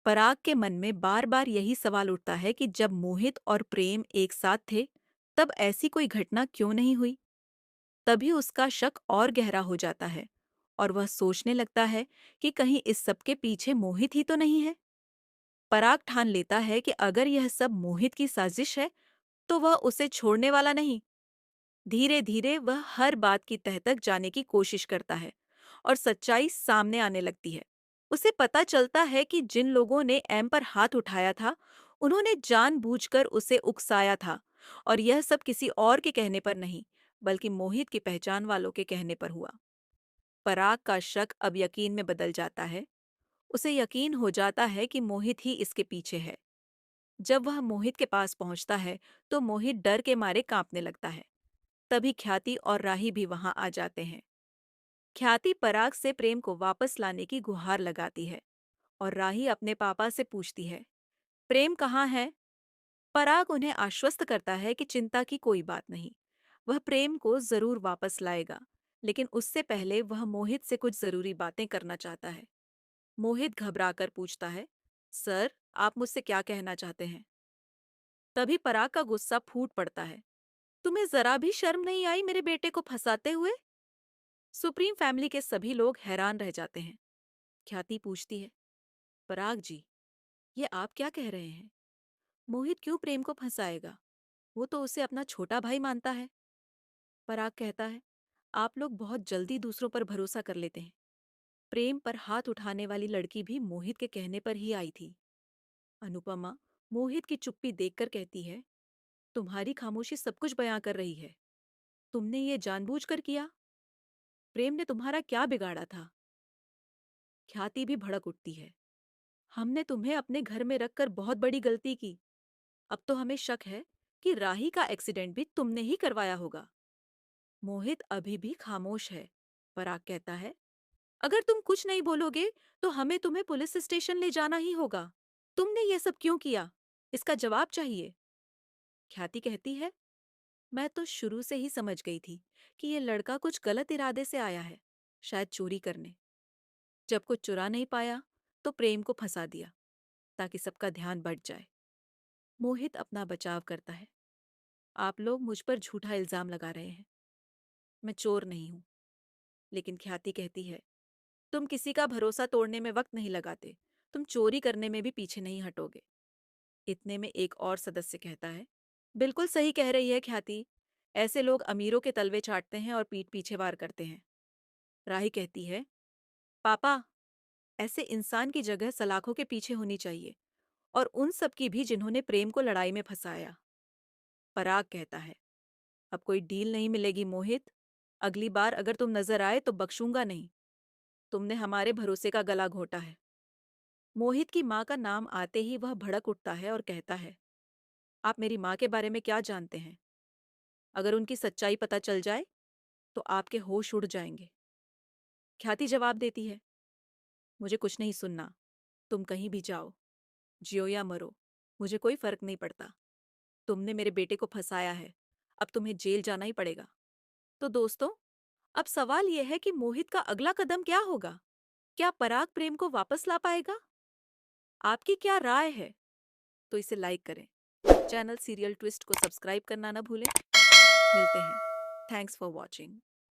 पराग के मन में बार बार यही सवाल उठता है कि जब मोहित और प्रेम एक साथ थे तब ऐसी कोई घटना क्यों नहीं हुई। तभी उसका शक और गहरा हो जाता है और वह सोचने लगता है कि कहीं इस सब के पीछे मोहित ही तो नहीं है। पराग ठान लेता है कि अगर यह सब मोहित की साजिश है तो वह उसे छोड़ने वाला नहीं। धीरे धीरे वह हर बात की तह तक जाने की कोशिश करता है और सच्चाई सामने आने लगती है। उसे पता चलता है कि जिन लोगों ने एम पर हाथ उठाया था उन्होंने जानबूझकर उसे उकसाया था, और यह सब किसी और के कहने पर नहीं बल्कि मोहित की पहचान वालों के कहने पर हुआ। पराग का शक अब यकीन में बदल जाता है। उसे यकीन हो जाता है कि मोहित ही इसके पीछे है। जब वह मोहित के पास पहुंचता है तो मोहित डर के मारे कांपने लगता है। तभी ख्याति और राही भी वहां आ जाते हैं। ख्याति पराग से प्रेम को वापस लाने की गुहार लगाती है और राही अपने पापा से पूछती है, प्रेम कहाँ है? पराग उन्हें आश्वस्त करता है कि चिंता की कोई बात नहीं, वह प्रेम को जरूर वापस लाएगा, लेकिन उससे पहले वह मोहित से कुछ जरूरी बातें करना चाहता है। मोहित घबराकर पूछता है, सर, आप मुझसे क्या कहना चाहते हैं? तभी पराग का गुस्सा फूट पड़ता है। तुम्हें जरा भी शर्म नहीं आई मेरे बेटे को फंसाते हुए? सुप्रीम फैमिली के सभी लोग हैरान रह जाते हैं। ख्याति पूछती है, पराग जी, ये आप क्या कह रहे हैं? मोहित क्यों प्रेम को फंसाएगा? वो तो उसे अपना छोटा भाई मानता है। पराग कहता है, आप लोग बहुत जल्दी दूसरों पर भरोसा कर लेते हैं। प्रेम पर हाथ उठाने वाली लड़की भी मोहित के कहने पर ही आई थी। अनुपमा मोहित की चुप्पी देखकर कहती है, तुम्हारी खामोशी सब कुछ बयां कर रही है। तुमने ये जानबूझकर किया? प्रेम ने तुम्हारा क्या बिगाड़ा था? ख्याति भी भड़क उठती है, हमने तुम्हें अपने घर में रखकर बहुत बड़ी गलती की। अब तो हमें शक है कि राही का एक्सीडेंट भी तुमने ही करवाया होगा। मोहित अभी भी खामोश है। पराग कहता है, अगर तुम कुछ नहीं बोलोगे तो हमें तुम्हें पुलिस स्टेशन ले जाना ही होगा। तुमने ये सब क्यों किया? इसका जवाब चाहिए। ख्याति कहती है, मैं तो शुरू से ही समझ गई थी कि ये लड़का कुछ गलत इरादे से आया है, शायद चोरी करने। जब कुछ चुरा नहीं पाया तो प्रेम को फंसा दिया ताकि सबका ध्यान बढ़ जाए। मोहित अपना बचाव करता है, आप लोग मुझ पर झूठा इल्जाम लगा रहे हैं। मैं चोर नहीं हूं। लेकिन ख्याति कहती है, तुम किसी का भरोसा तोड़ने में वक्त नहीं लगाते, तुम चोरी करने में भी पीछे नहीं हटोगे। इतने में एक और सदस्य कहता है, बिल्कुल सही कह रही है ख्याति, ऐसे लोग अमीरों के तलवे चाटते हैं और पीठ पीछे वार करते हैं। राही कहती है, पापा, ऐसे इंसान की जगह सलाखों के पीछे होनी चाहिए, और उन सब की भी जिन्होंने प्रेम को लड़ाई में फंसाया। पराग कहता है, अब कोई डील नहीं मिलेगी मोहित। अगली बार अगर तुम नजर आए तो बख्शूंगा नहीं। तुमने हमारे भरोसे का गला घोटा है। मोहित की माँ का नाम आते ही वह भड़क उठता है और कहता है, आप मेरी माँ के बारे में क्या जानते हैं? अगर उनकी सच्चाई पता चल जाए तो आपके होश उड़ जाएंगे। ख्याति जवाब देती है, मुझे कुछ नहीं सुनना। तुम कहीं भी जाओ, जियो या मरो, मुझे कोई फर्क नहीं पड़ता। तुमने मेरे बेटे को फंसाया है, अब तुम्हें जेल जाना ही पड़ेगा। तो दोस्तों, अब सवाल यह है कि मोहित का अगला कदम क्या होगा? क्या पराग प्रेम को वापस ला पाएगा? आपकी क्या राय है? तो इसे लाइक करें। चैनल सीरियल ट्विस्ट को सब्सक्राइब करना ना भूलें। मिलते हैं। Thanks for watching.